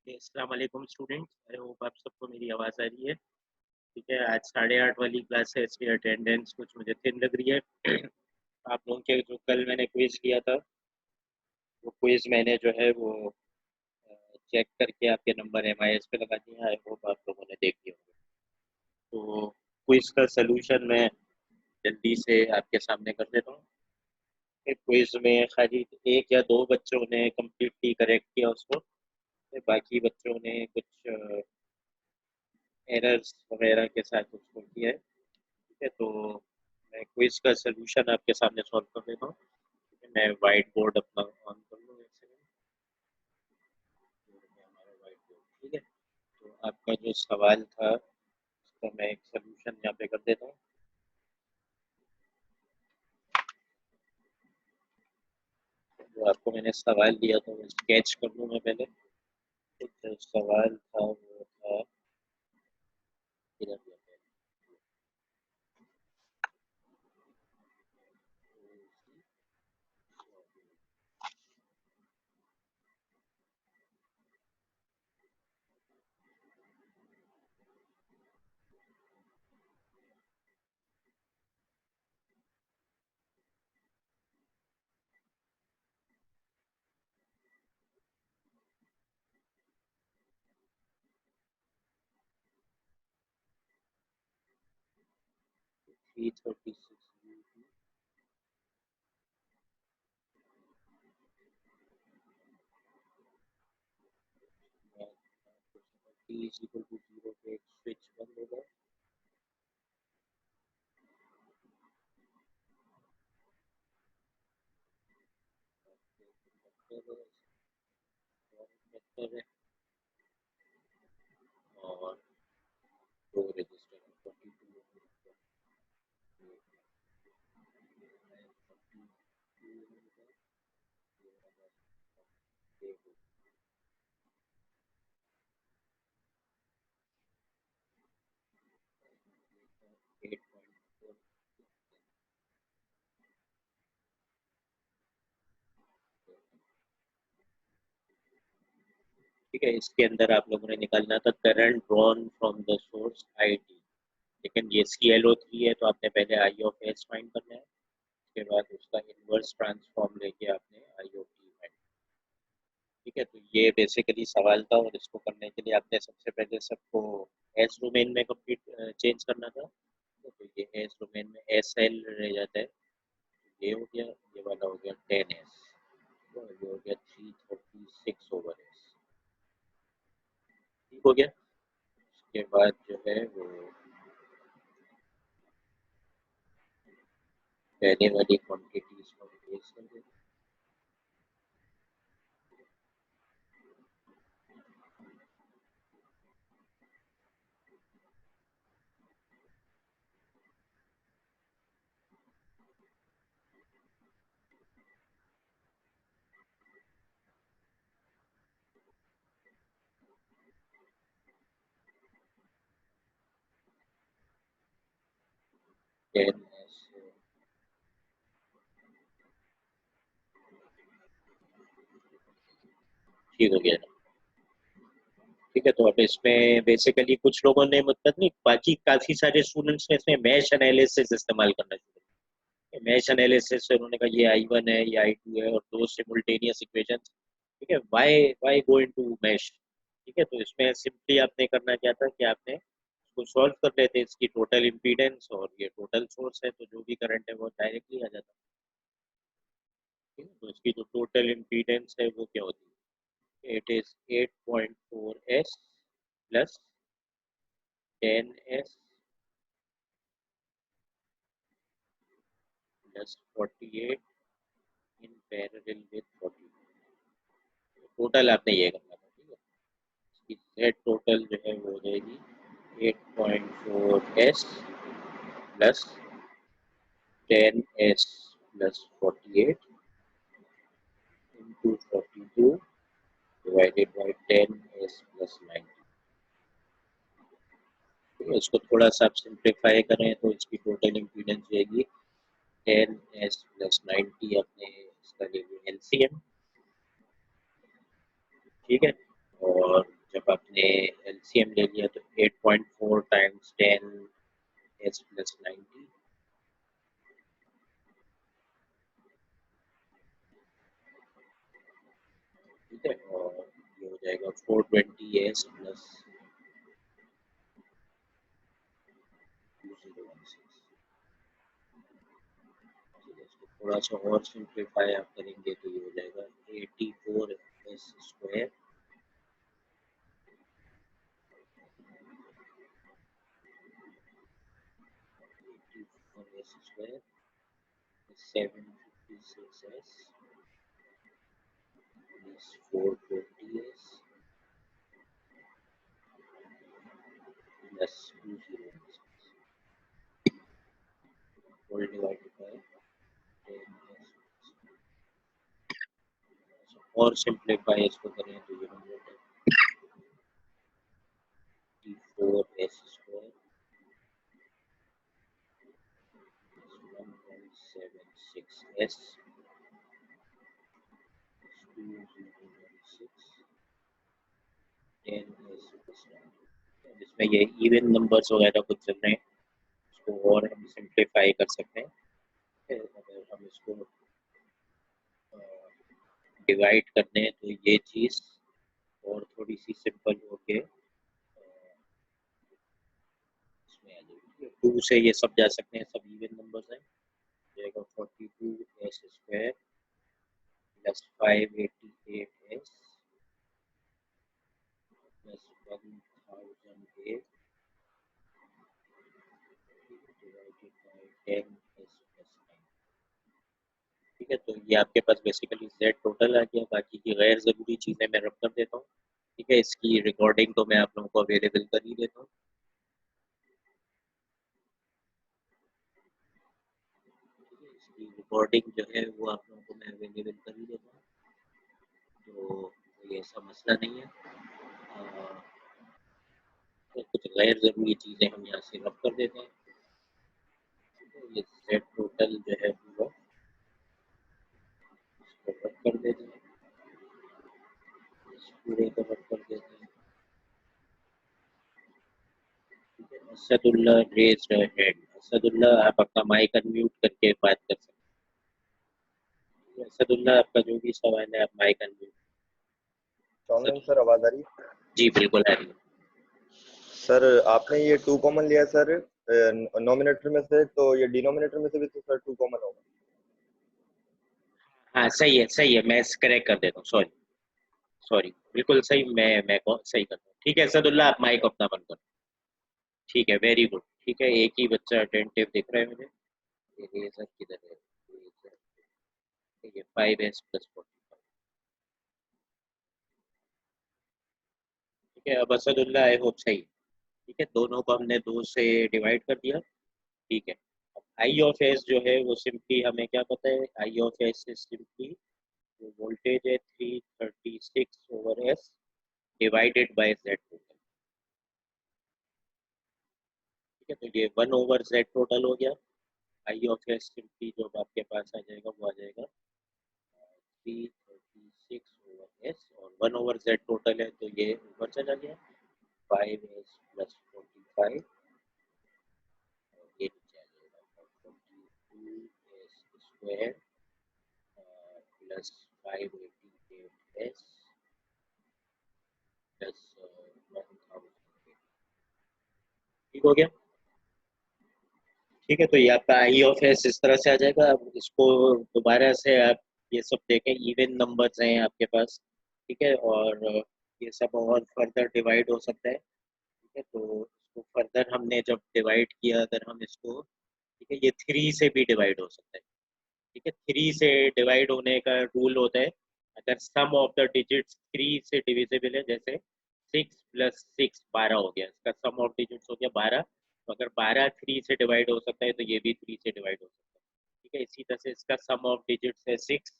अस्सलाम वालेकुम students. I hope आप सबको मेरी आवाज़ आ रही है। ठीक है, आज 8:30 वाली क्लास है, इसलिए अटेंडेंस कुछ मुझे थिन लग रही है। आप लोगों के जो कल मैंने क्विज़ किया था, वो क्विज़ मैंने जो है वो चेक करके आपके नंबर MIS पे लगा दिए। आई होप आप लोगों ने देख लिया होगा। तो क्विज़ का सलूशन मैं जल्दी से आपके सामने कर देता हूँ। क्विज़ में खाली एक या दो बच्चों ने कम्प्लीटली करेक्ट किया उसको, बाकी बच्चों ने कुछ एरर्स वगैरह के साथ उसको किया है। ठीक है, तो मैं क्विज का सलूशन आपके सामने सॉल्व कर देता हूँ। ठीक है, मैं वाइट बोर्ड अपना ऑन कर लूँ एक सेकंड। हमारा वाइट बोर्ड, ठीक है। तो आपका जो सवाल था उसका मैं एक सलूशन यहाँ पे कर देता हूँ। जो आपको मैंने सवाल दिया था वो स्केच कर लूँ मैं पहले। तो जो सवाल था वो था, इधर दिया था। Three 36 t is equal to 0 पे एक स्विच बंद होगा। और दो रजिस्टर 42 8.4। ठीक है, इसके अंदर आप लोगों ने निकालना था current drawn from the source IT। लेकिन ये ClO3 है, तो आपने पहले I ऑफ S फाइंड करना है। उसके बाद उसका इनवर्स ट्रांसफॉर्म लेके आपने I ऑफ T फाइंड। ठीक है, तो ये बेसिकली सवाल था, और इसको करने के लिए आपने सबसे पहले सबको S डोमेन में कंप्लीट चेंज करना था। तो ये S डोमेन में SL रह जाता है। ये हो गया, ये वाला हो गया 10S, तो ये हो गया 336/S। ठीक हो गया। उसके बाद जो है वो पहले वाली क्वांटिटीज को रिप्लेस कर दें। टेन एस ठीक हो गया। ठीक है, तो अब इसमें बेसिकली कुछ लोगों ने, मतलब नहीं, बाकी काफी सारे स्टूडेंट्स ने इसमें मैश एनालिसिस इस्तेमाल करना शुरू किया। मैश एनालिसिस से उन्होंने कहा ये I1 है, ये I2 है, और दो सिमुल्टेनियस इक्वेशन। ठीक है, Y Y go into mess. ठीक है, तो इसमें सिंपली आपने करना क्या था कि आपने इसको सॉल्व कर लेते, इसकी टोटल इम्पीडेंस और ये टोटल सोर्स है, तो जो भी करंट है वो डायरेक्टली आ जाता। ठीक है, तो इसकी जो टोटल इम्पीडेंस है वो क्या होती है, it is 8.4S plus 10S plus 48 in parallel with 40। Total आपने ये करना था। ठीक है, इसकी जेड टोटल जो है वो हो जाएगी 8.4S plus 10S plus 48 into 42 divided by 10S plus 90। ठीक है, इसको थोड़ा सा आप सिंप्लीफाई करें तो इसकी टोटल इम्पीडेंस जाएगी 10S प्लस 90। अपने इसका ले लिया LCM। ठीक है, और जब आपने एलसीएम ले लिया तो 8.4 टाइम्स 10s प्लस 90, ठीक है, और ये हो जाएगा 420s प्लस 2016। थोड़ा सा और सिंप्लीफाई आप करेंगे तो ये हो जाएगा 84s square 84s square 756s plus 420s plus 20 whole divided by 10s। और सिंप्लीफाई इसको करें तो ये हो जाएगा 4s square 1.76s 10s plus 9। इसमें ये इवन नंबर्स वगैरह कुछ चल रहे हैं, इसको और हम सिंप्लीफाई कर सकते हैं। अगर हम इसको डिवाइड करते हैं तो ये चीज़ और थोड़ी सी सिंपल होके इसमें आ जाएगी। 2 से ये सब जा सकते हैं, सब इवन नंबर्स हैं, जाएगा 42s square plus 588s plus 1008 divided by 10s plus 9। ठीक है, तो ये आपके पास बेसिकली z टोटल आ गया। बाकी की गैर ज़रूरी चीज़ें मैं रख कर देता हूँ। ठीक है, इसकी रिकॉर्डिंग तो मैं आप लोगों को अवेलेबल कर ही देता हूँ। इसकी रिकॉर्डिंग जो है वो आप लोगों को मैं अवेलेबल कर ही देता हूँ, तो ये ऐसा मसला नहीं है। तो कुछ गैर ज़रूरी चीज़ें हम यहाँ से रख कर देते हैं। ये z टोटल जो है पूरा इसको रख कर देते हैं, इस पूरे को रख कर देते हैं। Asadullah raise hand. असदुल्ला, आप अपना माइक अनम्यूट करके बात कर सकते हैं। असदुल्ला, आपका जो भी सवाल है आप माइक अनम्यूट। सर आवाज आ रही है? जी बिल्कुल आ रही है। सर आपने ये 2 कॉमन लिया सर नॉमिनेटर में से, तो ये डिनोमिनेटर में से भी तो सर 2 कॉमन होगा। हाँ सही है, मैं करेक्ट कर देता हूँ। सॉरी सॉरी, बिल्कुल सही, मैं सही करता हूँ। ठीक है असदुल्ला, आप माइक अपना बंद करो। ठीक है, वेरी गुड। ठीक है, एक ही बच्चा अटेंटिव दिख रहा है मुझे। इरेजर किधर है? ये 5s प्लस 45। ठीक है, अब असदुल्ला आई होप सही। ठीक है, दोनों को हमने 2 से डिवाइड कर दिया। ठीक है, अब आई ऑफ एस जो है वो सिंपली हमें क्या पता है, आई ऑफ एस इज सिंपली जो वोल्टेज है 336/s divided by Z total. ठीक है, तो ये 1/z टोटल हो गया। आई ऑफ एस सिंपली जो आपके पास आ जाएगा वो आ जाएगा 336/s, और 1/z टोटल है तो ये ऊपर चला गया 5s प्लस 45, और ये नीचे आ जाएगा 42s square plus 588s plus 1000। ठीक हो गया। ठीक है, तो ये आपका आई ऑफ एस इस तरह से आ जाएगा। अब इसको दोबारा से आप ये सब देखें, इवन नंबर्स हैं आपके पास। ठीक है, और ये सब और फर्दर डिवाइड हो सकता है। ठीक है, तो इसको फर्दर हमने जब डिवाइड किया, अगर हम इसको, ठीक है, ये 3 से भी डिवाइड हो सकता है। ठीक है, 3 से डिवाइड होने का रूल होता है, अगर सम ऑफ द डिजिट्स 3 से डिविजिबल है, जैसे 6 प्लस 6 12 हो गया, इसका सम ऑफ डिजिट्स हो गया 12। तो अगर 12 3 से डिवाइड हो सकता है तो ये भी 3 से डिवाइड हो सकता है। ठीक है, इसी तरह से इसका सम ऑफ डिजिट्स है 6।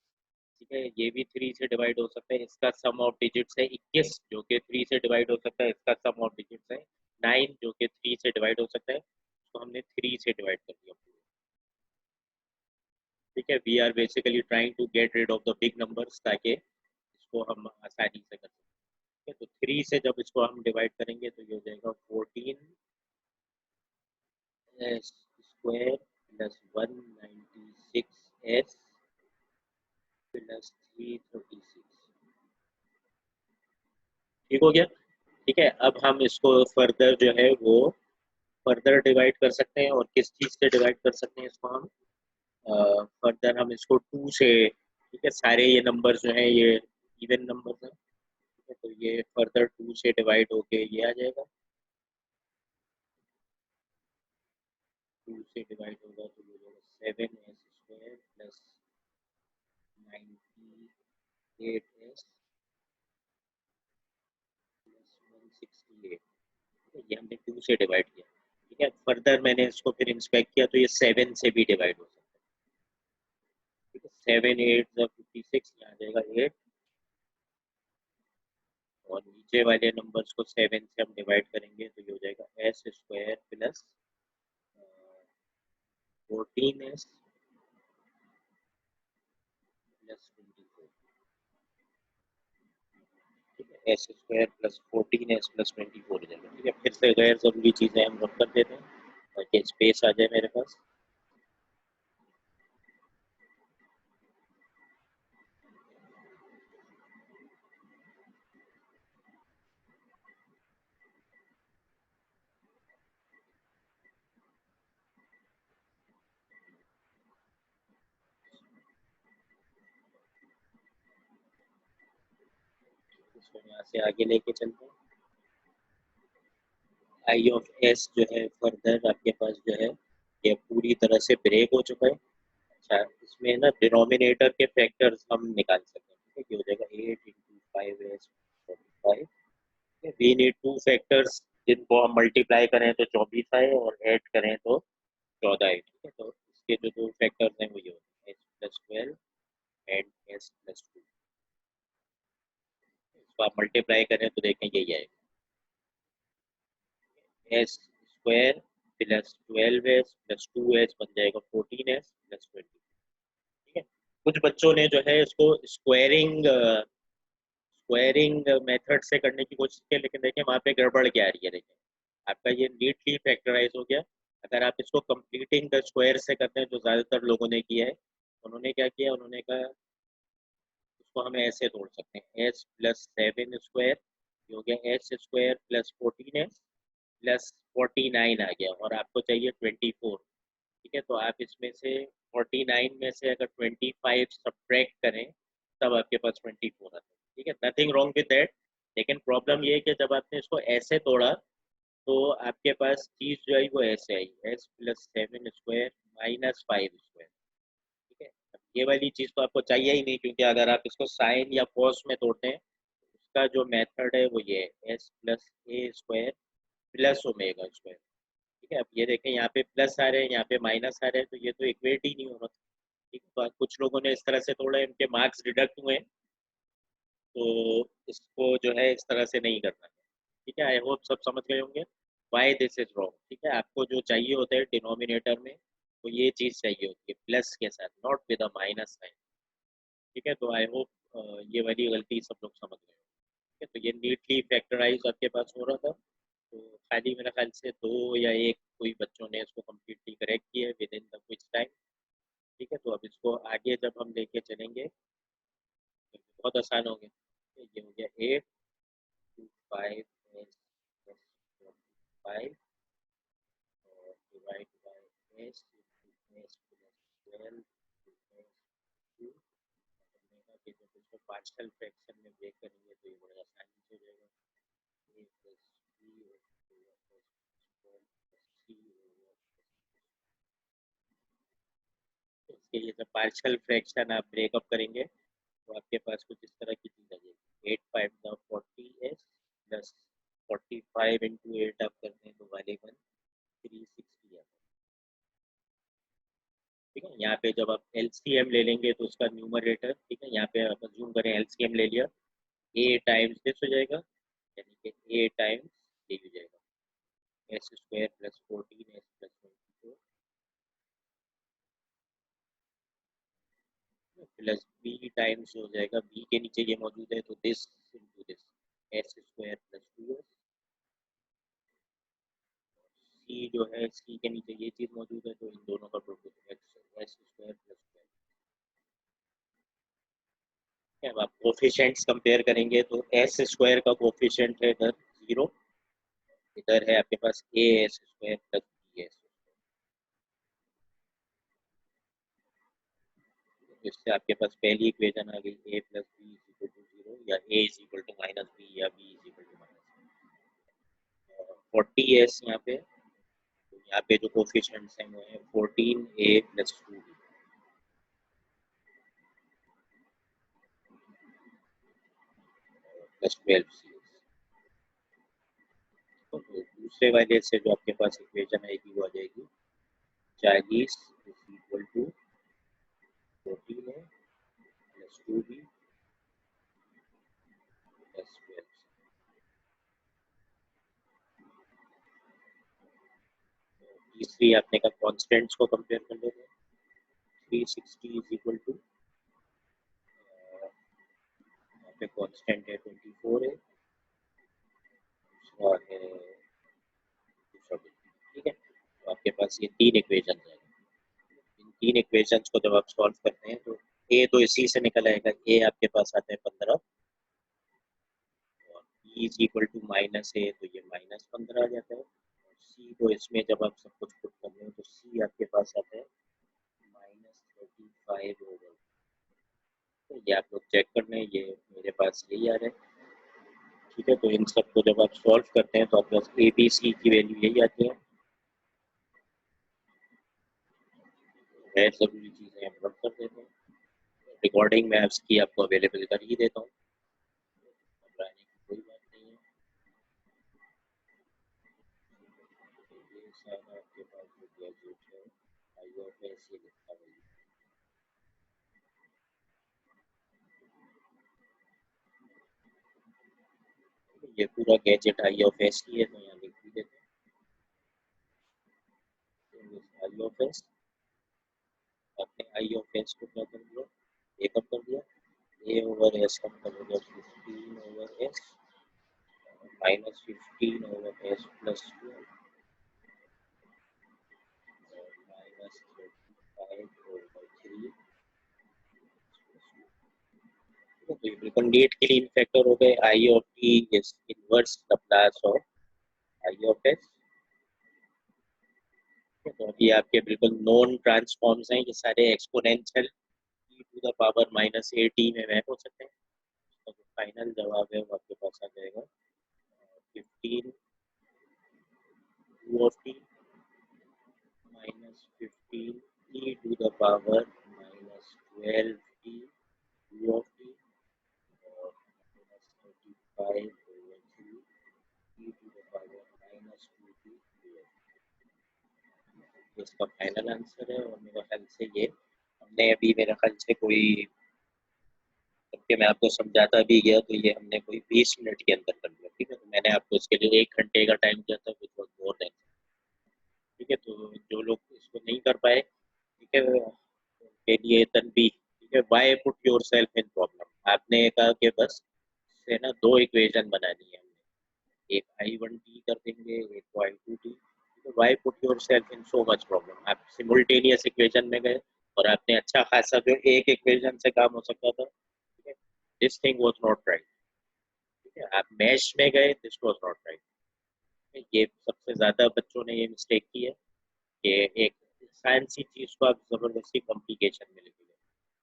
ठीक है, ये भी 3 से डिवाइड हो सकता है, इसका सम ऑफ डिजिट्स है 21 जो कि 3 से डिवाइड हो सकता है, इसका सम ऑफ डिजिट्स है 9 जो कि 3 से डिवाइड हो सकता है। तो हमने 3 से डिवाइड कर दिया। ठीक है, we are basically trying to get rid of the big numbers ताकि इसको हम आसानी से कर सकें। है। तो 3 से जब इसको हम डिवाइड करेंगे तो ये हो जाएगा 14s square plus 196s plus 336। ठीक हो गया। ठीक है, अब हम इसको फर्दर जो है वो फर्दर डिवाइड कर सकते हैं, और किस चीज़ से डिवाइड कर सकते हैं इसको हम फर्दर हम इसको 2 से, ठीक है, सारे ये नंबर जो हैं ये इवन नंबर हैं, ठीक है, तो ये फर्दर 2 से डिवाइड होके ये आ जाएगा, 2 से डिवाइड होगा तो ये होगा 7s square plus 98s plus 168। ये हमने 2 से डिवाइड किया। ठीक है, फर्दर मैंने इसको फिर इंस्पेक्ट किया तो ये 7 से भी डिवाइड हो सकता है। ठीक है, 7 8 56, यहाँ आ जाएगा 8, और नीचे वाले नंबर्स को 7 से हम डिवाइड करेंगे तो ये हो जाएगा S square plus 14s plus 24। ठीक है, S square plus 14s plus 24 हो जाएगा। ठीक है, फिर से गैर जरूरी चीज़ें हम नोट कर देते हैं ताकि स्पेस आ जाए मेरे पास। इसको यहाँ से आगे लेके चलते हैं। आई ऑफ एस जो है फर्दर आपके पास जो है ये पूरी तरह से ब्रेक हो चुका है। अच्छा, इसमें ना डिनोमिनेटर के फैक्टर्स हम निकाल सकते हैं। ठीक है, ये हो जाएगा 8 into 5s 45। We need 2 factors जिनको हम मल्टीप्लाई करें तो 24 आए और ऐड करें तो 14 आए। ठीक है, तो इसके जो 2 फैक्टर्स हैं वो ये होते हैं S plus 12 and S plus 2। इसको आप मल्टीप्लाई करें तो देखें यही आएगा, S square plus 12s plus 2s बन जाएगा 14s प्लस 20। ठीक है, कुछ बच्चों ने जो है इसको स्क्वायरिंग मेथड से करने की कोशिश की, लेकिन देखें वहाँ पे गड़बड़ क्या आ रही है। देखें आपका ये नीटली फैक्टराइज हो गया। अगर आप इसको कंप्लीटिंग द स्क्वायर से करते हैं जो ज़्यादातर लोगों ने किया है, उन्होंने क्या किया, उन्होंने कहा इसको हम ऐसे तोड़ सकते हैं, एस प्लस 7 स्क्वायर हो गया S square plus 14s plus 49 आ गया, और आपको चाहिए 24। ठीक है, तो आप इसमें से 49 में से अगर 25 सब्ट्रैक्ट करें तब आपके पास 24 आता है। ठीक है, नथिंग रॉन्ग विद दैट, लेकिन प्रॉब्लम ये है कि जब आपने इसको ऐसे तोड़ा तो आपके पास चीज़ जो आई वो ऐसे आई, s plus 7 square minus 5 square. ठीक है, अब ये वाली चीज़ तो आपको चाहिए ही नहीं, क्योंकि अगर आप इसको साइन या कॉस में तोड़ते हैं उसका जो मेथड है वो ये है एस प्लस ए स्क्वायर प्लस ओमेगा स्क्वायर। ठीक है, अब ये देखें यहाँ पे प्लस आ रहे हैं, यहाँ पे माइनस आ रहे हैं, तो ये तो इक्वेट ही नहीं हो रहा। ठीक है, तो कुछ लोगों ने इस तरह से तोड़ा, इनके मार्क्स डिडक्ट हुए, तो इसको जो है इस तरह से नहीं करना है। ठीक है, आई होप सब समझ गए होंगे वाई दिस इज रॉन्ग। ठीक है, आपको जो चाहिए होता है डिनोमिनेटर में तो ये चीज़ चाहिए होती है प्लस के साथ, not with a minus sign. ठीक है, तो आई होप ये वाली गलती सब लोग समझ गए। ठीक है, तो ये नीटली फैक्टराइज आपके पास हो रहा था, तो खाली मेरे ख्याल से 2 या 1 कोई बच्चों ने इसको कम्प्लीटली करेक्ट किया है with in the quiz time. ठीक है, तो अब इसको आगे जब हम लेके चलेंगे तो बहुत आसान हो गया। ये हो गया 8 टू 5s प्लस 45 और divide by S into S plus 12 S 2। Omega के जब इसको पार्शियल फ्रैक्शन में ब्रेक करेंगे तो ये बड़ा आसानी से हो जाएगा, a plus B over S square plus C over. इसके ये जब पार्शियल फ्रैक्शन आप ब्रेकअप करेंगे तो आपके पास कुछ इस तरह की चीज़ आ जाएगी, 8 5 40s प्लस 45 इंटू 8 आप करते हैं तो वाले 360 आता है। ठीक है, यहाँ पे जब आप एलसीएम ले लेंगे तो उसका न्यूमरेटर, ठीक है, यहाँ पे आप अज्यूम करें एलसीएम ले लिया, ए टाइम्स दिस हो जाएगा, यानी कि ए टाइम्स ये हो जाएगा S square plus 14 S plus 24 plus B times हो जाएगा, बी के नीचे ये मौजूद है तो दिस इंटू दिस एस जो है सी के नीचे ये चीज मौजूद है, तो इन दोनों का प्रोडक्ट एस स्क्वायर प्लस 12। अब आप कोफिशिएंट्स कंपेयर करेंगे तो एस स्क्वायर का कोफिशिएंट है इधर 0, इधर है आपके पास a s square plus b s. इससे आपके पास पहली इक्वेशन आ गई a plus b is equal to 0, या a is equal to minus b, या b is equal to minus 40 s यहाँ पे। तो यहाँ पे जो कोफिशिएंट्स हैं वो है 14 ए प्लस 2 बी प्लस 12 सी। तो दूसरे वाले से जो आपके पास इक्वेशन आएगी वो आ जाएगी 40 is equal to 14 A plus 2 B plus 12। तीसरी आपने का कॉन्स्टेंट्स को कंपेयर कर लेते हैं। 360 इज इक्वल टू, यहाँ पे कॉन्स्टेंट है 24 है, दूसरा है 240। ठीक है, तो आपके पास ये तीन इक्वेशन है। इन तीन इक्वेशंस को जब आप सॉल्व करते हैं तो ए तो इसी से निकल आएगा, ए आपके पास आता है 15, और b is equal to minus a, तो ये माइनस 15 आ जाता है। सी को इसमें जब आप सब कुछ पुट कर रहे हो तो सी आपके पास आता है माइनस 35 ओवर। तो ये आप लोग चेक कर लें, ये मेरे पास यही आ रहा है। ठीक है, तो इन सब को जब आप सॉल्व करते हैं तो आपके पास ए बी सी की वैल्यू यही आती है। जरूरी चीज़ें हम रख कर देते हैं। रिकॉर्डिंग में इसकी आपको अवेलेबल कर ही देता हूँ, घबराने की कोई बात नहीं है। ये सारा आपके पास जो ग्रेजुएट है आई ऑफ एस ये लिखा हुआ है। ये पूरा गैजेट आई ऑफ एस की है, तो यहाँ लिख भी देते हैं आई ऑफ एस। आपने आई ऑफ एस को क्या कर दिया, ए कम कर दिया, ए ओवर एस कम कर दिया 15 over S minus 15 over S plus 12 और माइनस 35 ओवर 3। तो ये बिल्कुल नीट क्लीन फैक्टर हो गए। I of t is inverse Laplace of i of s. तो ये आपके बिल्कुल नॉन ट्रांसफॉर्म्स हैं, ये सारे exponential e to the power minus a t में मैप हो सकते हैं। तो जो फाइनल जवाब है वो आपके पास आ जाएगा 15 2 of t minus 15 e to the power minus 12 t 2 of t और minus 35 over 3 e to the power minus 2 t 2 of t. इसका फाइनल आंसर है, और मेरे ख्याल से ये हमने अभी मेरे ख्याल से कोई, जबकि मैं आपको समझाता भी गया तो ये हमने कोई 20 मिनट के अंदर कर लिया। ठीक है, तो मैंने आपको इसके लिए 1 घंटे का टाइम दिया था, विच वाज मोर देन। ठीक है, तो जो लोग इसको नहीं कर पाए, ठीक है, उनके लिए तनबीह। ठीक है, why put yourself in problem. आपने कहा कि बस से ना दो इक्वेशन बनानी है हमने, एक I1t कर देंगे, एक I2t। तो why put yourself in so much problem. आप सिमुल्टेनियस इक्वेशन में गए और आपने अच्छा खासा जो एक इक्वेशन से काम हो सकता था, ठीक है, this thing was not right. ठीक है, आप मैश में गए, दिस वाज नॉट राइट। ये सबसे ज्यादा बच्चों ने ये मिस्टेक की है कि एक फैंसी चीज को आप जबरदस्ती कॉम्प्लिकेशन में लेके गए।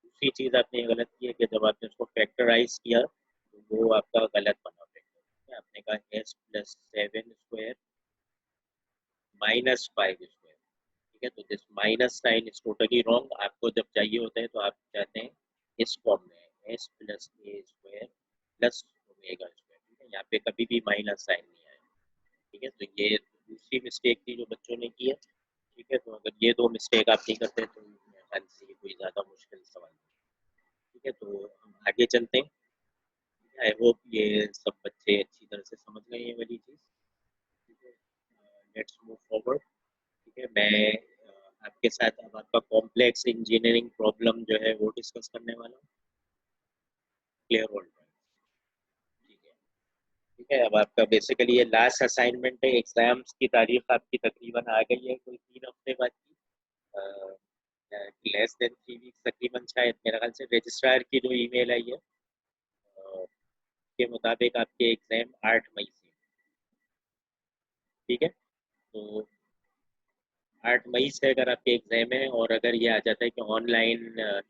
दूसरी चीज आपने ये गलत की है कि जब आपने उसको फैक्टराइज किया तो वो आपका गलत बना फैक्टर। आपने कहा S plus 7 square minus 5 square. ठीक है, तो this minus sign is totally wrong. आपको जब चाहिए होता है तो आप चाहते हैं इस फॉर्म में एस प्लस ए स्क्वायर प्लस ओमेगा स्क्वायर। ठीक है, यहाँ पे कभी भी माइनस साइन नहीं आया। ठीक है, तो ये दूसरी मिस्टेक थी जो बच्चों ने की है। ठीक है, तो अगर ये दो मिस्टेक आप नहीं करते तो मेरे ख्याल से ये कोई ज़्यादा मुश्किल सवाल नहीं। ठीक है, तो हम आगे चलते हैं। आई होप ये सब बच्चे अच्छी तरह से समझ गए ये वाली चीज़। ठीक है, लेट्स मूव फॉरवर्ड। ठीक है, मैं आपके साथ अब आपका कॉम्प्लेक्स इंजीनियरिंग प्रॉब्लम जो है वो डिस्कस करने वाला हूँ। Clear all? ठीक है, ठीक है। अब आपका बेसिकली ये लास्ट असाइनमेंट है, एग्जाम्स की तारीख आपकी तकरीबन आ गई है कोई 3 हफ्ते बाद की, लेस देन 3 वीक्स तकरीबन, शायद मेरे ख्याल से रजिस्ट्रार की जो ईमेल आई है के मुताबिक आपके एग्जाम 8 मई से। ठीक है, तो 8 मई से अगर आपके एग्जाम है, और अगर ये आ जाता है कि ऑनलाइन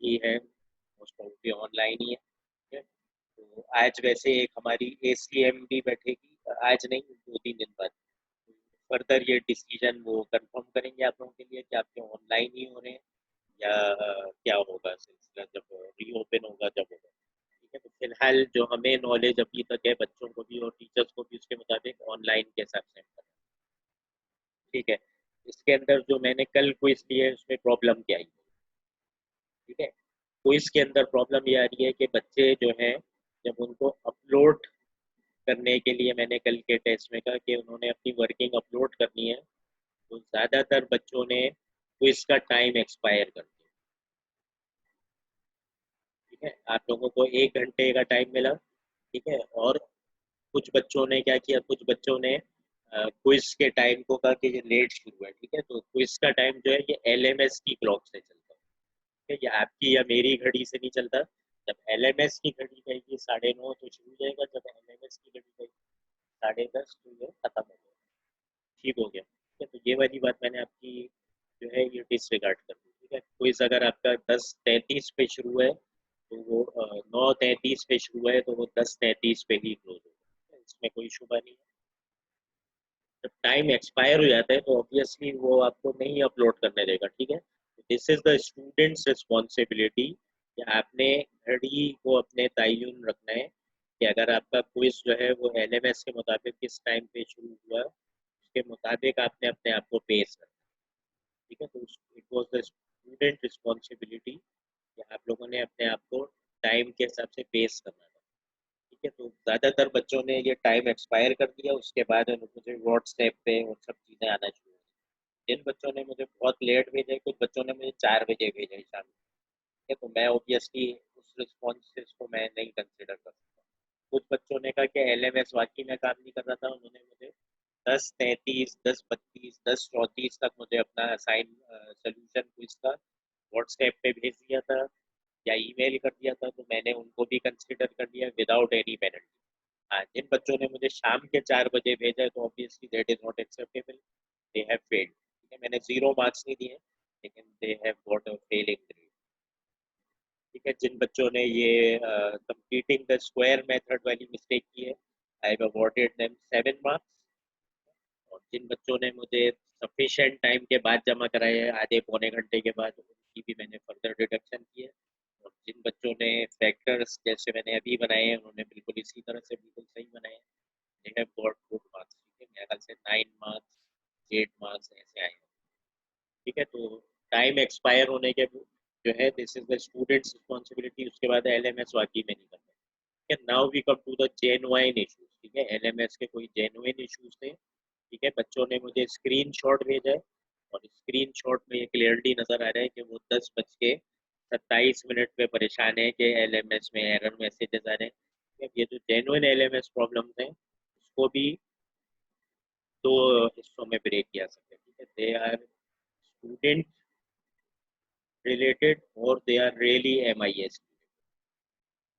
ही है, मोस्ट प्रॉब्ली ऑनलाइन ही है, ठीक है। तो आज वैसे एक हमारी ACM भी बैठेगी, आज नहीं 2-3 दिन बाद, फर्दर ये डिसीजन वो कंफर्म करेंगे आप लोगों के लिए कि आपके ऑनलाइन ही हो रहे हैं या क्या होगा सिलसिला जब रीओपन होगा, जब होगा। ठीक है, तो फिलहाल जो हमें नॉलेज अभी तक है बच्चों को भी और टीचर्स को भी, उसके मुताबिक ऑनलाइन के हिसाब से हम कर रहे हैं। ठीक है, इसके अंदर जो मैंने कल क्विज दिए उसमें प्रॉब्लम क्या आई। ठीक है, क्विज के अंदर प्रॉब्लम ये आ रही है कि बच्चे जो हैं, जब उनको अपलोड करने के लिए, मैंने कल के टेस्ट में कहा कि उन्होंने अपनी वर्किंग अपलोड करनी है, तो ज़्यादातर बच्चों ने क्विज का टाइम एक्सपायर कर दिया। ठीक है, आप लोगों को 1 घंटे का टाइम मिला। ठीक है, और कुछ बच्चों ने क्या किया, कुछ बच्चों ने क्विज के टाइम को कहा कि ये लेट शुरू है। ठीक है, तो क्विज का टाइम जो है ये LMS की क्लॉक से चलता है। ठीक है, ये आपकी या मेरी घड़ी से नहीं चलता। जब LMS की घड़ी कहेगी 9:30 तो शुरू हो जाएगा, जब LMS की घड़ी कहेगी 10:30 तो ये खत्म हो गया, ठीक हो गया। ठीक है, तो ये वाली बात मैंने आपकी जो है ये डिसरिगार्ड कर दी। ठीक है, क्विज अगर आपका 10:33 पे शुरू है तो वो 9:33 पे शुरू है तो वो 10:33 पे ही क्लोज होगा, इसमें कोई शुबा नहीं है। जब टाइम एक्सपायर हो जाता है तो ऑब्वियसली वो आपको नहीं अपलोड करने देगा। ठीक है, this is the student's responsibility कि आपने घड़ी को अपने तयन रखना है कि अगर आपका क्विज जो है वो LMS के मुताबिक किस टाइम पे शुरू हुआ, उसके मुताबिक आपने अपने आप को पेश करना है। ठीक है, तो it was the student responsibility कि आप लोगों ने अपने आप को टाइम के हिसाब से पेश करना था। ठीक है, तो ज़्यादातर बच्चों ने ये टाइम एक्सपायर कर दिया, उसके बाद मुझे व्हाट्सएप पे और सब चीज़ें आना शुरू हुई। जिन बच्चों ने मुझे बहुत लेट भेजे, कुछ बच्चों ने मुझे 4 बजे भेजा शाम को। ठीक है, तो मैं ऑब्वियसली उस रिस्पॉन्सेस को मैं नहीं कंसिडर कर सकता। कुछ बच्चों ने कहा कि LMS वाकई में काम नहीं कर रहा था, उन्होंने मुझे 10:33, 10:32, 10:34 तक मुझे अपना असाइन सोल्यूशन क्विज का व्हाट्सएप पे भेज दिया था या ईमेल कर दिया था, तो मैंने उनको भी कंसिडर कर लिया विदाउट एनी पेनल्टी। हाँ, जिन बच्चों ने मुझे शाम के 4 बजे भेजा है तो obviously that is not acceptable, they have failed. ठीक है, मैंने 0 मार्क्स नहीं दिए, लेकिन they have got a failing grade. ठीक है, जिन बच्चों ने ये कंप्लीटिंग द स्क्वायर मेथड वाली मिस्टेक की है, I have awarded them 7 marks. और जिन बच्चों ने मुझे सफिशिएंट टाइम के बाद जमा कराए हैं, आधे पौने घंटे के बाद, उनकी भी मैंने फर्दर डिडक्शन की है। और जिन बच्चों ने फैक्टर्स जैसे मैंने अभी बनाए हैं, उन्होंने बिल्कुल इसी तरह से बिल्कुल सही बनाए हैं, दे हैव गॉट गुड मार्क्स। ठीक है, मेरे ख्याल से 9 मार्क्स 8 मार्क्स ऐसे आए हैं। ठीक है, तो टाइम एक्सपायर होने के जो है this is the student's responsibility, उसके बाद LMS वाकई में नहीं करता। ठीक है, now we come to the genuine issues. ठीक है, LMS के कोई जेन्युइन इश्यूज थे। ठीक है, बच्चों ने मुझे स्क्रीनशॉट भेजा है और स्क्रीनशॉट में ये क्लियरली नजर आ रहा है कि वो 10:27 पे परेशान है कि LMS में एरर मैसेजेस आ रहे हैं। ये जो जेन्युइन LMS प्रॉब्लम है उसको भी दो हिस्सों में ब्रेक किया सकते हैं। ठीक है, दे आर स्टूडेंट रिलेटेड और दे आर रियली MIS।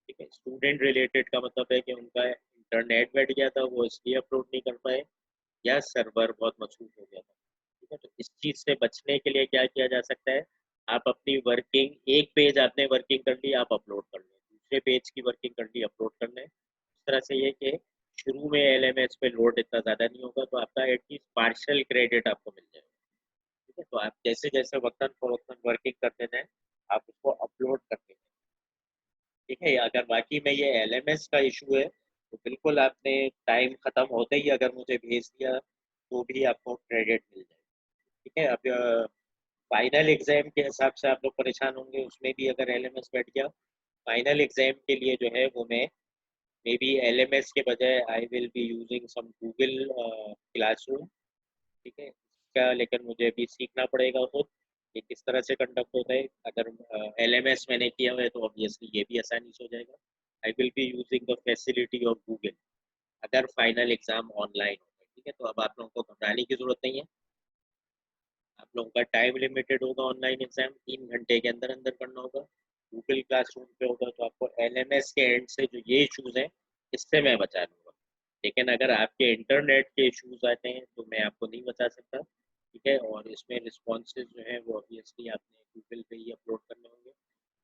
ठीक है, स्टूडेंट रिलेटेड का मतलब है कि उनका इंटरनेट बैठ गया था, वो इसलिए अपलोड नहीं कर पाए, या सर्वर बहुत मशहूर हो गया था। ठीक है, तो इस चीज़ से बचने के लिए क्या किया जा सकता है, आप अपनी वर्किंग, एक पेज आपने वर्किंग कर ली, आप अपलोड कर लें, दूसरे पेज की वर्किंग कर ली, अपलोड कर लें। इस तरह से ये कि शुरू में LMS पे लोड इतना ज़्यादा नहीं होगा, तो आपका एटलीस्ट पार्शियल क्रेडिट आपको मिल जाएगा। ठीक है, तो आप जैसे जैसे वक्तन फवक्तन वर्किंग करते जाएं, आप उसको अपलोड करते जाएं। ठीक है, अगर बाकी में ये LMS का इशू है तो बिल्कुल आपने टाइम खत्म होते ही अगर मुझे भेज दिया तो भी आपको क्रेडिट मिल जाए। ठीक है, अब फाइनल एग्जाम के हिसाब से आप लोग परेशान होंगे, उसमें भी अगर LMS बैठ गया, फाइनल एग्जाम के लिए जो है वो मैं मे बी LMS के बजाय I will be using some Google classroom. ठीक है, इसका लेकिन मुझे अभी सीखना पड़ेगा खुद कि किस तरह से कंडक्ट होता है। अगर LMS मैंने किया हुआ है तो ऑब्वियसली ये भी आसानी से हो जाएगा। आई will be using the facility of Google. अगर फाइनल एग्जाम ऑनलाइन होगा, ठीक है, तो अब आप लोगों को घबराने की जरूरत नहीं है। आप लोगों का टाइम लिमिटेड होगा, ऑनलाइन एग्जाम 3 घंटे के अंदर अंदर करना होगा। गूगल क्लासरूम पे होगा, तो आपको एलएमएस के एंड से जो ये इश्यूज हैं इससे मैं बचा लूँगा। लेकिन अगर आपके इंटरनेट के इश्यूज आते हैं तो मैं आपको नहीं बचा सकता, ठीक है। और इसमें रिस्पॉन्सेज जो है वो ऑब्वियसली आपने गूगल पे ही अपलोड करने होंगे,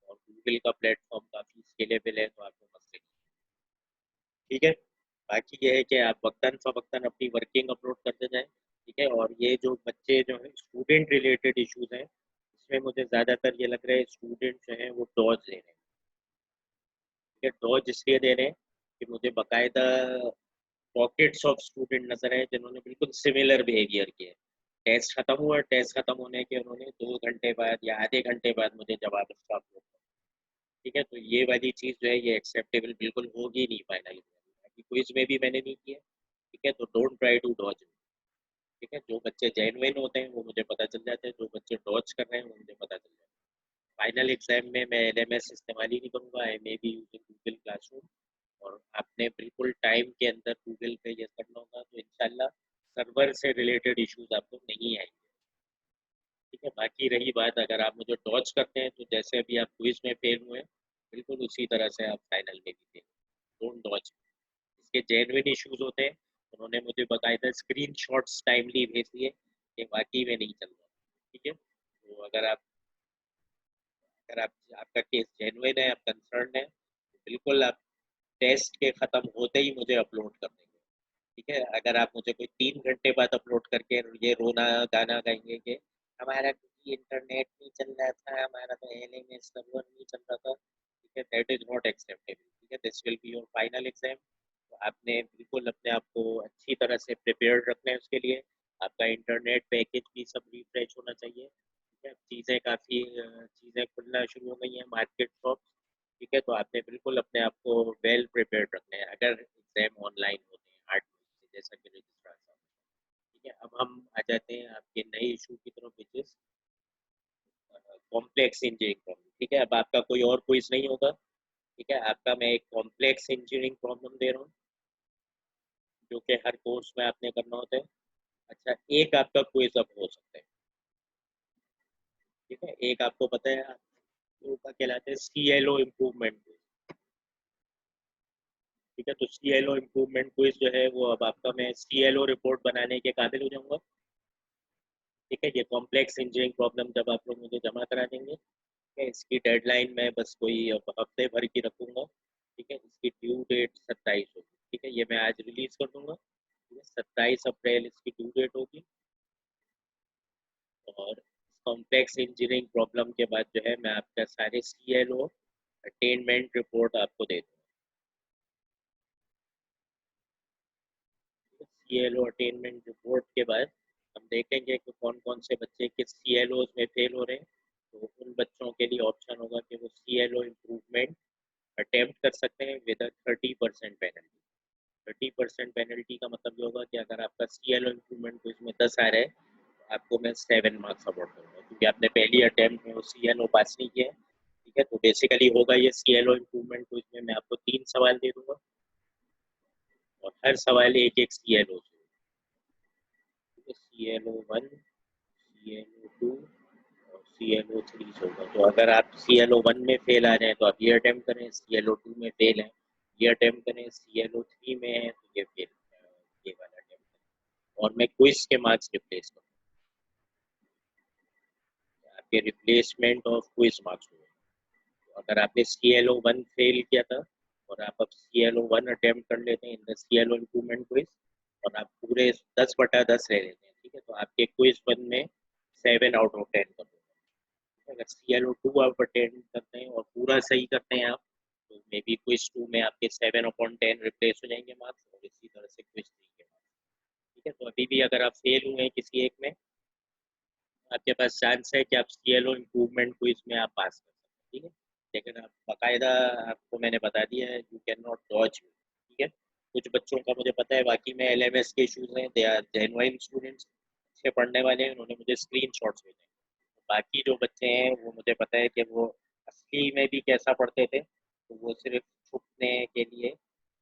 और गूगल का प्लेटफॉर्म काफ़ी स्केलेबल है, तो आपको मसले नहीं, ठीक है। बाकी ये है कि आप वक्तन फ़वक्तन अपनी वर्किंग अपलोड करते जाएँ, ठीक है। और ये जो बच्चे जो हैं स्टूडेंट रिलेटेड इश्यूज़ हैं, इसमें मुझे ज़्यादातर ये लग रहा है स्टूडेंट जो हैं वो डॉज ले रहे हैं, ठीक है। डॉज इसलिए दे रहे हैं कि मुझे बाकायदा पॉकेट्स ऑफ स्टूडेंट नज़र आए जिन्होंने बिल्कुल सिमिलर बिहेवियर किया है। टेस्ट खत्म हुआ, टेस्ट खत्म होने के उन्होंने 2 घंटे बाद या आधे घंटे बाद मुझे जवाब उसका अपलोड किया, ठीक है। तो ये वाली चीज़ जो है ये एक्सेप्टेबल बिल्कुल होगी नहीं फाइनल एग्ज़ाम में। बाकी क्विज़ में भी मैंने नहीं किया, ठीक है। तो डोंट ट्राई टू डॉज, ठीक है। जो बच्चे जेन्युइन होते हैं वो मुझे पता चल जाते हैं, जो बच्चे डॉज कर रहे हैं वो मुझे पता चल जाता है। फाइनल एग्ज़ाम में मैं एलएमएस इस्तेमाल ही नहीं करूँगा, I may be using Google classroom. और आपने बिल्कुल टाइम के अंदर गूगल पे ये करना होगा, तो इंशाल्लाह सर्वर से रिलेटेड इश्यूज़ आपको नहीं आएँगे, ठीक है। बाकी रही बात, अगर आप मुझे डॉज करते हैं तो जैसे अभी आप क्विज़ में फेल हुए, बिल्कुल उसी तरह से आप फाइनल में भी फेल, डोंट डॉज। जिसके जेन्युइन इश्यूज़ होते हैं, उन्होंने मुझे बाकायदा स्क्रीनशॉट्स टाइमली भेज दिए कि वाक़ई में नहीं चल रहा, ठीक है। तो अगर आप आपका केस जेन्युइन है, आप कंसर्न्ड हैं, तो बिल्कुल आप टेस्ट के ख़त्म होते ही मुझे अपलोड कर देंगे, ठीक है। अगर आप मुझे कोई 3 घंटे बाद अपलोड करके ये रोना गाना गाएंगे कि हमारा क्योंकि इंटरनेट नहीं चल रहा था, हमारा तो एलएमएस सर्वर नहीं चल रहा था, ठीक है, दैट इज नॉट एक्सेप्टेबल, ठीक है। This will be your final exam. तो आपने बिल्कुल अपने आप को अच्छी तरह से प्रिपेयर्ड रखना है उसके लिए। आपका इंटरनेट पैकेज भी सब रिफ्रेश होना चाहिए, ठीक है। चीज़ें काफ़ी चीज़ें खुलना शुरू हो गई हैं, मार्केट शॉप, ठीक है। तो आपने बिल्कुल अपने आप को वेल प्रिपेयर्ड रखना है अगर एग्जाम ऑनलाइन होते हैं 8 मई से, जैसा कि रजिस्ट्रार साहब, ठीक है। अब हम आ जाते हैं आपके नए इशू की तरफ, which is complex engineering problem, ठीक है। अब आपका कोई और क्विज नहीं होगा, ठीक है। आपका मैं एक कॉम्प्लेक्स इंजीनियरिंग प्रॉब्लम दे रहा हूँ जो कि हर कोर्स में आपने करना होता है। अच्छा, एक आपका क्विज अब हो सकता है, ठीक है। एक आपको पता है आपको क्या कहलाते हैं, CLO इम्प्रूवमेंट, ठीक है। तो CLO इम्प्रूवमेंट क्विज जो है वो अब आपका, मैं CLO रिपोर्ट बनाने के काबिल हो जाऊंगा, ठीक है। ये कॉम्प्लेक्स इंजीनियरिंग प्रॉब्लम जब आप लोग मुझे जमा करा देंगे, ठीक है, इसकी डेडलाइन मैं बस कोई अब हफ्ते भर की रखूंगा, ठीक है। इसकी ड्यू डेट 27 होगी, ठीक है। ये मैं आज रिलीज कर दूंगा, ठीक है। 27 अप्रैल इसकी ड्यू डेट होगी। और कॉम्प्लेक्स इंजीनियरिंग प्रॉब्लम के बाद जो है मैं आपका सारे CLO अटेनमेंट रिपोर्ट आपको दे दूँगा। CLO अटेनमेंट रिपोर्ट के बाद हम देखेंगे कि कौन कौन से बच्चे किस CLOs में फेल हो रहे हैं। तो उन बच्चों के लिए ऑप्शन होगा कि वो CLO इम्प्रूवमेंट अटेम्प्ट कर सकते हैं विद 30% पेनल्टी। 30% पेनल्टी का मतलब ये होगा कि अगर आपका CLO इम्प्रूवमेंट इसमें 10 आ रहा है, तो आपको मैं 7 मार्क्स अवॉर्ड करूँगा, क्योंकि आपने पहली अटेम्प्ट में वो CLO पास नहीं किया है, ठीक है। तो बेसिकली होगा ये CLO इम्प्रूवमेंट, तो इसमें मैं आपको 3 सवाल दे दूंगा और हर सवाल एक एक CLO से, CLO 1, CLO 2 और CLO 3 होगा। तो अगर आप CLO 1 में फेल आ जाए तो आप ये अटेम्प्ट करें, CLO 2 में फेल है ये अटेम्प्ट करें, CLO 3 में है तो ये वाला अटेम्प्ट करें। और मैं क्विज के मार्क्स रिप्लेस करूँ, आपके रिप्लेसमेंट ऑफ क्विज मार्क्स हुए। तो अगर आपने CLO 1 फेल किया था और आप अब CLO 1 अटेम्प्ट कर लेते हैं in the CLO improvement quiz, और आप पूरे 10/10 ले लेते हैं, ठीक है। तो आपके क्विज 1 में 7/10 कर दूंगा। अगर CLO 2 आप अटेंड करते हैं और पूरा सही करते हैं आप, तो मे बी क्विज 2 में आपके 7/10 रिप्लेस हो जाएंगे मार्क्स, और इसी तरह से क्विज 3 के मार्क्स, ठीक है। तो अभी भी अगर आप फेल हुए हैं किसी एक में, आपके पास चांस है कि आप CLO इम्प्रूवमेंट क्विज में आप पास कर सकते हैं, ठीक है। लेकिन आप बाकायदा, आपको मैंने बता दिया है, यू कैन नॉट डॉज, ठीक है। कुछ बच्चों का मुझे पता है बाकी में LMS के इशूज़ हैं, दे आर जेन्युइन स्टूडेंट्स, अच्छे पढ़ने वाले हैं, उन्होंने मुझे स्क्रीनशॉट्स भेजे हैं। बाकी जो बच्चे हैं वो मुझे पता है कि वो असली में भी कैसा पढ़ते थे, तो वो सिर्फ छुपने के लिए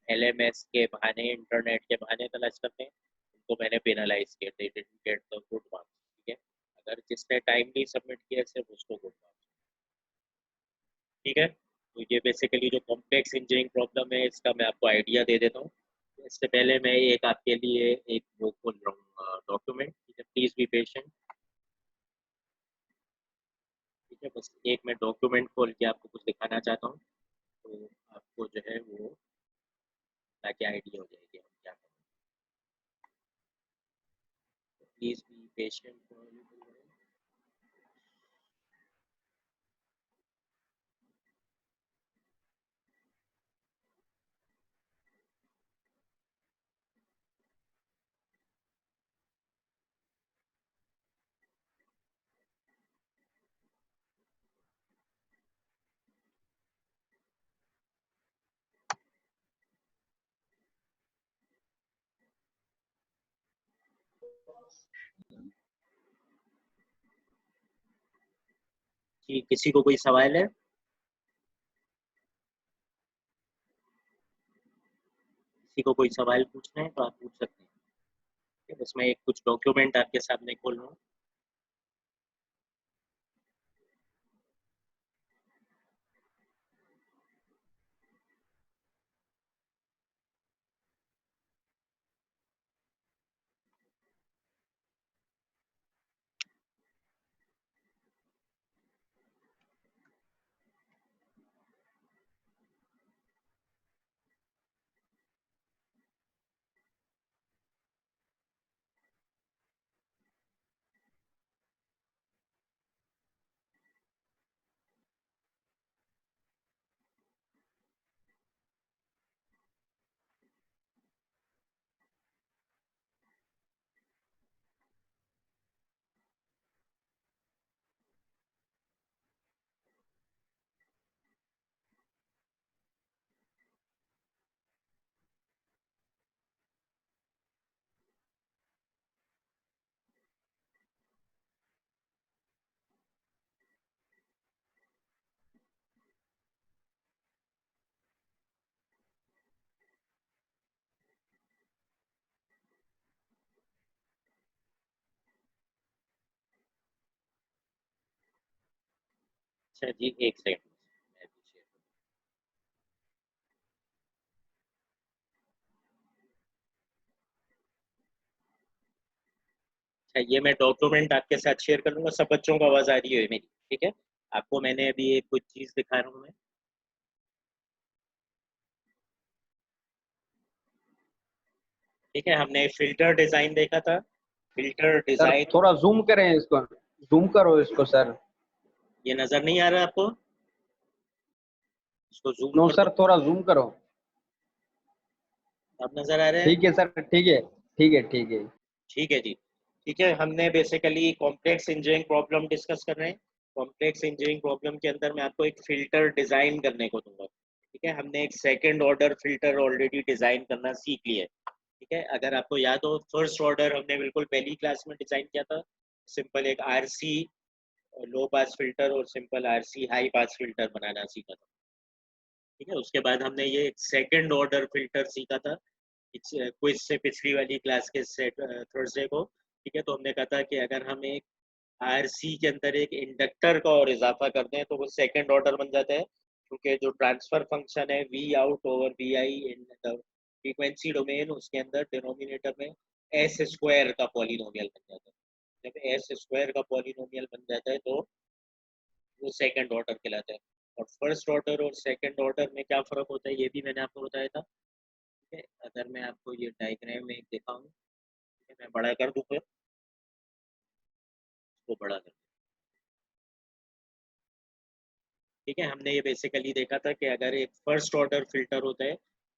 LMS के बहाने, इंटरनेट के बहाने तलाश करते हैं, उनको मैंने पेनलाइज किया, they didn't get the good marks. ठीक है, अगर जिसने टाइमली सबमिट किया सिर्फ उसको गुड मार्क्स। ठीक है, तो ये बेसिकली जो कॉम्प्लेक्स इंजीनियरिंग प्रॉब्लम है इसका मैं आपको आइडिया दे देता हूँ। इससे पहले मैं एक आपके लिए एक वो खोल रहा हूँ डॉक्यूमेंट। ठीक है, प्लीज बी पेशेंट। ठीक है, बस एक मैं डॉक्यूमेंट खोल के आपको कुछ दिखाना चाहता हूँ, तो आपको जो है वो ताकि आइडिया हो जाएगी हम क्या करें। Please be patient. कि किसी को कोई सवाल है? किसी को कोई सवाल पूछना है तो आप पूछ सकते हैं। ठीक है, बस मैं एक कुछ डॉक्यूमेंट आपके सामने खोल रहा हूँ। अच्छा जी, एक सेकंड। मैं भी शेयर करूँ। अच्छा, ये मैं डॉक्यूमेंट आपके साथ शेयर कर लूंगा। सब बच्चों को आवाज आ रही है मेरी? ठीक है, आपको मैंने अभी एक कुछ चीज दिखा रहा हूँ मैं। ठीक है, हमने फिल्टर डिजाइन देखा था। Filter sir design. थोड़ा जूम करें इसको, जूम करो इसको सर। ये नजर नहीं आ रहा आपको? इसको जूम नो कर दो। सर, थोड़ा जूम करो। अब नजर आ रहे हैं? ठीक है सर, ठीक है, ठीक है, ठीक है। ठीक है जी। ठीक है, हमने basically complex engineering problem discuss कर रहे हैं। कॉम्प्लेक्स इंजीनियरिंग प्रॉब्लम के अंदर मैं आपको एक फिल्टर डिजाइन करने को दूंगा। ठीक है, हमने एक second order filter already design करना सीख लिया है। ठीक है, अगर आपको याद हो फर्स्ट ऑर्डर हमने बिल्कुल पहली क्लास में डिजाइन किया था। सिंपल एक आरसी लो पास फिल्टर और simple RC high pass filter बनाना सीखा था। ठीक है, उसके बाद हमने ये एक सेकंड ऑर्डर फिल्टर सीखा था क्विज से पिछली वाली क्लास के सेट थर्सडे को। ठीक है, तो हमने कहा था कि अगर हम एक आरसी के अंदर एक इंडक्टर का और इजाफा करते हैं तो वो सेकंड ऑर्डर बन जाता है, क्योंकि जो ट्रांसफर फंक्शन है V out over V I in the frequency domain, उसके अंदर डिनोमिनेटर में एस स्क्वायर का पॉलिनोमियल बन जाता है। जब एस स्क्वायर का पॉलिनोमियल बन जाता है तो वो सेकंड ऑर्डर कहलाता है। और फर्स्ट ऑर्डर और सेकंड ऑर्डर में क्या फ़र्क होता है ये भी मैंने आपको बताया था। ठीक है, अगर मैं आपको ये डायग्राम में दिखाऊं, ठीक है, मैं बड़ा कर दूँ फिर इसको बड़ा कर। ठीक है, हमने ये बेसिकली देखा था कि अगर एक फर्स्ट ऑर्डर फिल्टर होता है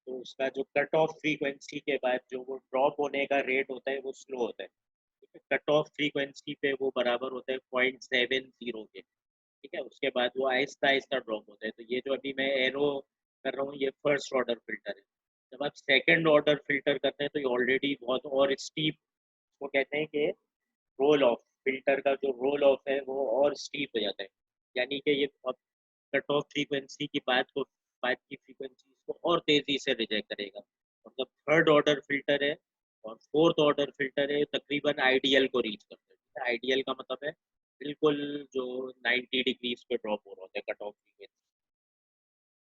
तो उसका जो कट ऑफ फ्रीक्वेंसी के बाद जो वो ड्रॉप होने का रेट होता है वो स्लो होता है। ठीक है, कट ऑफ फ्रीक्वेंसी पे वो बराबर होता है 0.70 के। ठीक है, उसके बाद वो आहिस्ता आहिस्ता ड्रॉप होता है। तो ये जो अभी मैं एरो कर रहा हूँ ये फर्स्ट ऑर्डर फिल्टर है। जब आप सेकंड ऑर्डर फिल्टर करते हैं तो ये ऑलरेडी बहुत और स्टीप, वो कहते हैं कि रोल ऑफ, फिल्टर का जो रोल ऑफ है वो और स्टीप हो जाता है। यानी कि ये कट ऑफ फ्रीक्वेंसी की बात को बाद की फ्रीक्वेंसीज को और तेजी से रिजेक्ट करेगा। और जब थर्ड ऑर्डर फिल्टर है और फोर्थ ऑर्डर फिल्टर है तकरीबन आइडियल को रीच करते हैं। आइडियल का मतलब है बिल्कुल जो 90 डिग्रीज पे ड्रॉप हो रहा होता है कट ऑफ फ्रीक्वेंसी।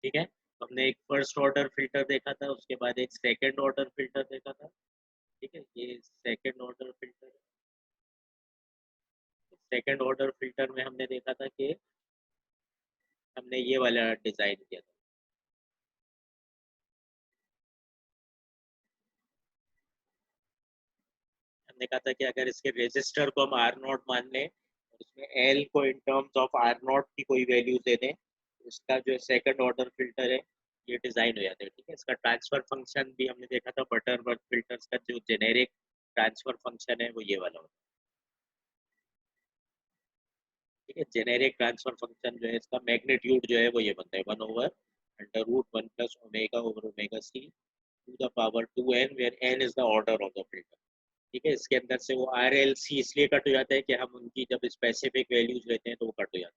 ठीक है, हमने एक फर्स्ट ऑर्डर फिल्टर देखा था, उसके बाद एक सेकंड ऑर्डर फिल्टर देखा था। ठीक है, ये सेकंड ऑर्डर फिल्टर है। सेकंड ऑर्डर फिल्टर में हमने देखा था कि हमने ये वाला डिजाइन किया था। हमने कहा था कि अगर इसके रेजिस्टर को हम आर नॉट मान लें और उसमें एल को in terms of R naught की कोई वैल्यू दे दें, उसका जो सेकंड ऑर्डर फिल्टर है ये डिजाइन हो जाता है। ठीक है, इसका ट्रांसफर फंक्शन भी हमने देखा था, बटरवर्थ फिल्टर्स का जो जेनेरिक ट्रांसफर फंक्शन है वो ये वाला होता है। ठीक है, जेनेरिक ट्रांसफर फंक्शन जो है इसका मैग्नीट्यूड जो है वो ये बनता है 1/√1+ω/ओमेगा c to the power 2n where n is the order of the filter. ठीक है, इसके अंदर से वो आर एल सी इसलिए कट हो जाता है कि हम उनकी जब स्पेसिफिक वैल्यूज लेते हैं तो वो कट हो जाता है।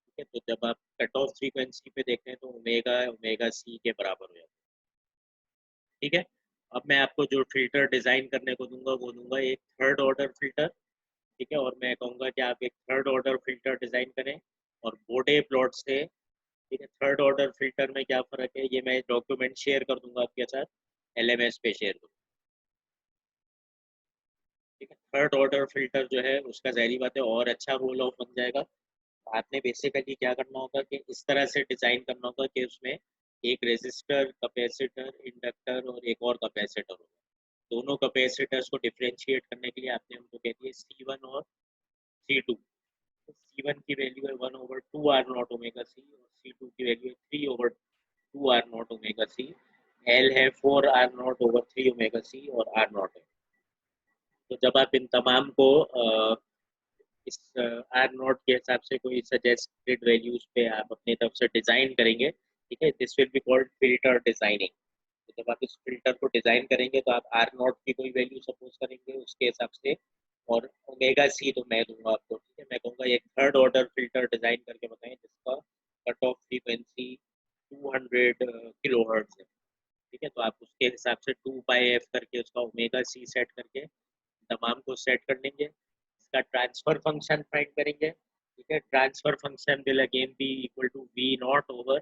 ठीक है, तो जब आप कट ऑफ फ्रीक्वेंसी पे देखते हैं तो ओमेगा ओमेगा सी के बराबर हो जाता है। ठीक है, अब मैं आपको जो फिल्टर डिजाइन करने को दूंगा वो दूंगा एक थर्ड ऑर्डर फिल्टर। ठीक है, और मैं कहूँगा कि आप एक थर्ड ऑर्डर फिल्टर डिजाइन करें और बोडे प्लॉट से। ठीक है, थर्ड ऑर्डर फिल्टर में क्या फ़र्क है ये मैं डॉक्यूमेंट शेयर कर दूंगा आपके साथ, LMS पे शेयर करूँगा। ठीक है, थर्ड ऑर्डर फिल्टर जो है उसका ज़ाहिरी बात है और अच्छा रोल ऑफ बन जाएगा। आपने बेसिकली क्या करना होगा कि इस तरह से डिज़ाइन करना होगा कि उसमें एक रेजिस्टर, कैपेसिटर, इंडक्टर और एक और कैपेसिटर होगा। दोनों कैपेसिटर्स को डिफरेंशिएट करने के लिए आपने उनको कह दिया C1 और C2। तो C1 की वैल्यू है 1/2R0 ओमेगा सी और C2 की वैल्यू है 3/2R0 ओमेगा सी। L है 4R0/3 ओमेगा सी और R0 है। तो जब आप इन तमाम को इस R0 के हिसाब से कोई सजेस्टेड वैल्यूज पे आप अपनी तरफ से डिजाइन करेंगे, ठीक है, this will be called filter designing. तो जब आप इस फिल्टर को डिजाइन करेंगे तो आप R0 की कोई वैल्यू सपोज करेंगे उसके हिसाब से, और ओमेगा सी तो मैं दूंगा आपको। ठीक है, मैं कहूँगा एक थर्ड ऑर्डर फिल्टर डिजाइन करके बताएं जिसका कट ऑफ फ्रीक्वेंसी 200 किलोहर्ट्ज है। ठीक है, तो आप उसके हिसाब से 2/f करके उसका ओमेगा सी सेट करके तमाम को सेट कर लेंगे। इसका ट्रांसफर फंक्शन फाइंड करेंगे। ठीक है, transfer function will again be equal to V0/Vi।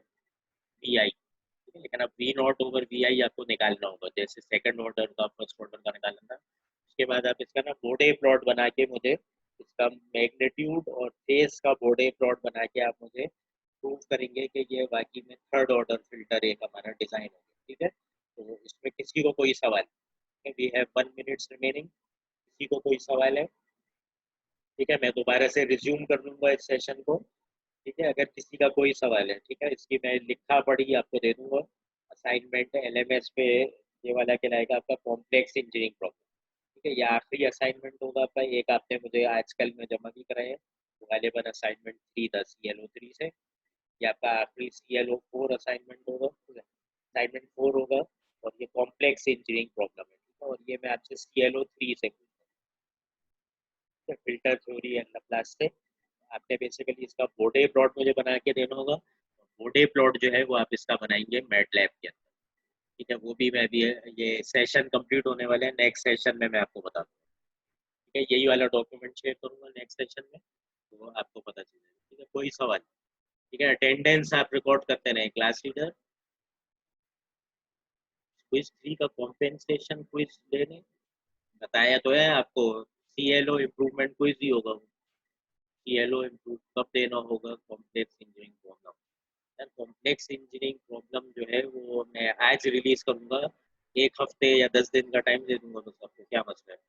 ठीक है, लेकिन अब V0/Vi आपको निकालना होगा, जैसे सेकंड ऑर्डर का फर्स्ट ऑर्डर का निकालना था। उसके बाद आप इसका ना बोडे प्लॉट बना के मुझे इसका मैग्नीट्यूड और फेस का बोडे प्लॉट बना के आप मुझे प्रूव करेंगे कि ये वाकई में थर्ड ऑर्डर फिल्टर एक हमारा डिजाइन हो गया। ठीक है, तो इसमें किसी को कोई सवाल? We have 1 minutes remaining. किसी को कोई सवाल है? ठीक है, मैं दोबारा से रिज्यूम कर लूंगा इस सेशन को। ठीक है, अगर किसी का कोई सवाल है, ठीक है, इसकी मैं लिखा पढ़ी आपको दे दूंगा। असाइनमेंट LMS पे ये वाला कहलाएगा आपका कॉम्प्लेक्स इंजीनियरिंग प्रॉब्लम। ठीक है, ये आखिरी असाइनमेंट होगा आपका, एक आपने मुझे आजकल में जमा भी कराए है, तो गालिबन असाइनमेंट 3 था CLO3 से। ये आपका आखिरी CLO4 असाइनमेंट होगा। असाइनमेंट 4 होगा और ये कॉम्प्लेक्स इंजीनियरिंग प्रॉब्लम है। ठीक है, और ये मैं आपसे CLO3 से फिल्टर थ्योरी एंड लैप्लास से आपने बेसिकली इसका बोडे प्लॉट मुझे बना के देना होगा। बोडे प्लॉट जो है वो आप इसका बनाएंगे मैटलैब के अंदर। ठीक है, वो भी मैं भी ये सेशन कंप्लीट होने वाले हैं, नेक्स्ट सेशन में मैं आपको बता दूंगा। ठीक है, यही वाला डॉक्यूमेंट शेयर करूंगा नेक्स्ट सेशन में, तो आपको पता चल जाएगा। ठीक है, कोई सवाल? ठीक है, अटेंडेंस आप रिकॉर्ड करते रहें। क्लास लीडर क्विज 3 का कॉम्पेंसेशन क्विज लेने बताया तो है आपको, CLO इम्प्रूवमेंट क्विज ही होगा। CLO इम्प्रूव कब देना होगा? Complex engineering problem. यार कॉम्प्लेक्स इंजीनियरिंग प्रॉब्लम जो है वो मैं आज रिलीज करूंगा, 1 हफ्ते या 10 दिन का टाइम दे दूंगा, बस आपको क्या मसला है।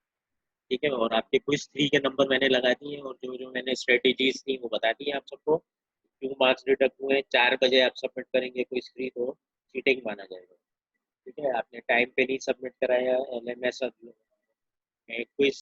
ठीक है, और आपके क्विज 3 के नंबर मैंने लगा दिए और जो जो मैंने स्ट्रेटेजीज थी वो बता दी आप सबको। क्यों मार्क्स डिडक्ट हुए? 4 बजे आप सबमिट करेंगे क्विज 3 तो चीटिंग माना जाएगा। ठीक है, आपने टाइम पे नहीं सबमिट कराया LMS क्विज